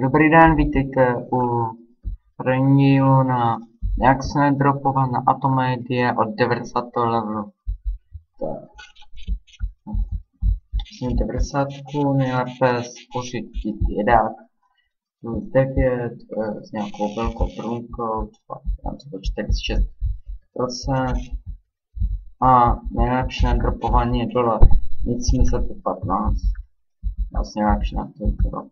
Dobrý den, vítejte u prvního na jak se nedropovat na Atomedie od 90. levelu. Tak. Musím 90, nejlépe spořit jedák plus 9 s nějakou velkou průmkou, třeba 46%. A nejlepší nedropování je dole, nic smysl 15. Vlastně nejlepší na to drop.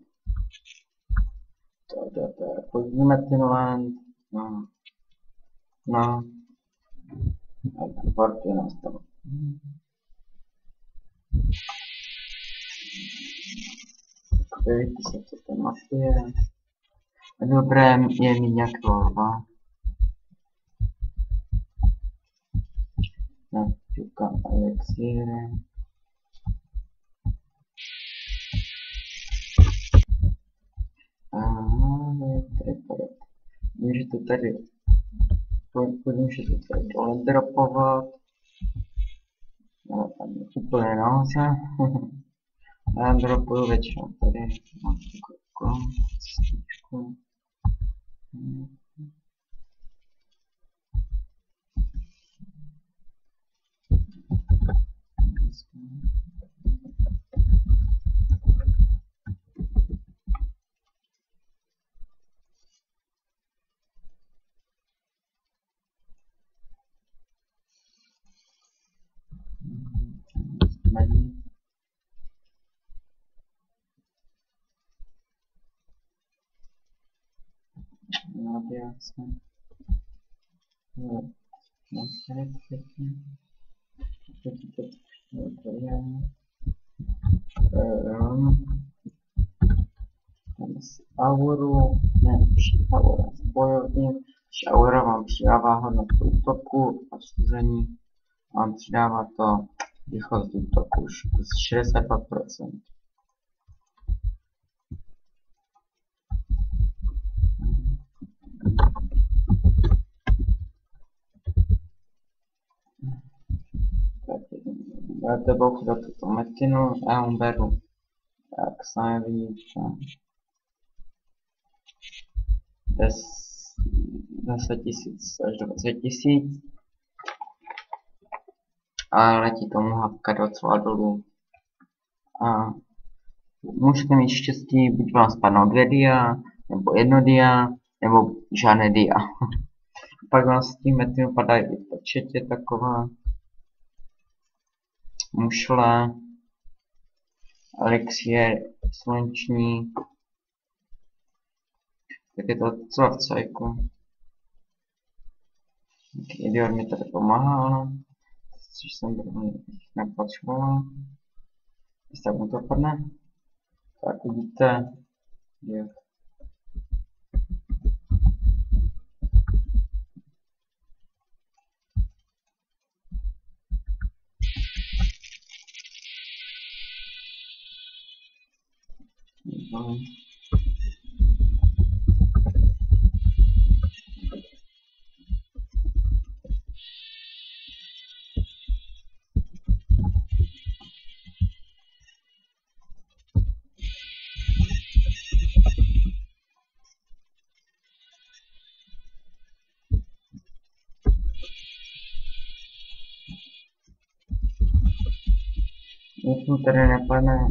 Podívíme ten land, no, a port je nastaven. Víte se, co to mafie. Dobré je mít nějaký lova. Například elixíry. Můžete tady dole dropovat. No, tam je úplně nahoře. Já dropuju většinou tady. Mám takovou cestičku. Radiace. Auru, ne, Aura, bojovník, Aura vám přidává hodnotu útoku a vstuzení, vám přidává to rychlost útoku už z 62%. Budete bouchat tuto metinu, já vám beru, jak sami vidíte, 10 000 až 20 000 a letí to muhavka docela dolů. A můžete mít štěstí, buď vám spadnou 2 dia, nebo 1 dia, nebo žádné dia. Pak vám s tím metinu padají i početě taková mušle, elixir sluneční, tak je to docela v cajku. Idiot mi tady pomáhal, což jsem nepotřeboval. Jestli mu to padne, tak vidíte, jak nic mu tady nepadne.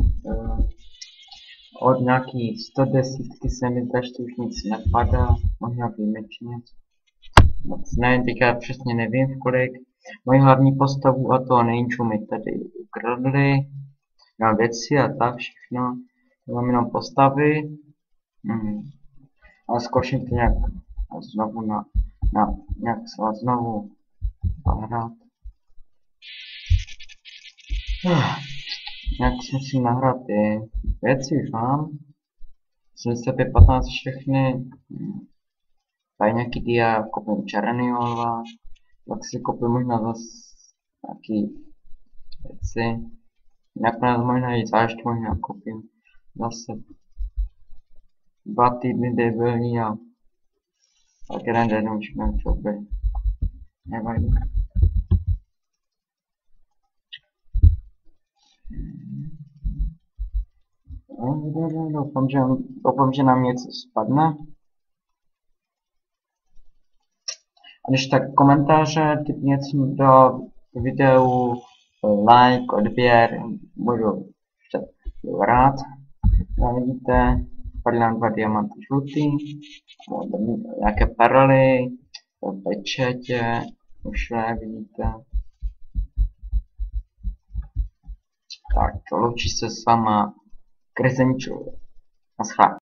Od nějaký 110 se mi ještě už nic nepadá, možná výjimečně. Moc ne, teďka přesně nevím v kolik. Moji hlavní postavu a to nejču mi tady ukradli. Mám věci a tak všechno. Mám jenom postavy. Ale zkouším to nějak znovu nějak se znovu nahrát. Jak si musím nahrát ty věci, už mám. 75-15 všechny. Tady nějaký dia, koupím černý olva. Pak si koupím možná zase nějaký věci. Nakonec možná i záště možná koupím. Zase 2 týdny debilní a tak jeden den už nevím, co by. Nevadí. Doufám, že nám něco spadne. A když tak komentáře, typ něco do videu, like, odběr, budu rád. No, vidíte, padly nám 2 diamanty žlutý, nějaké perly, pečetě, ušle, vidíte. Tak, loučí se s váma Kryzenčů. Naschle.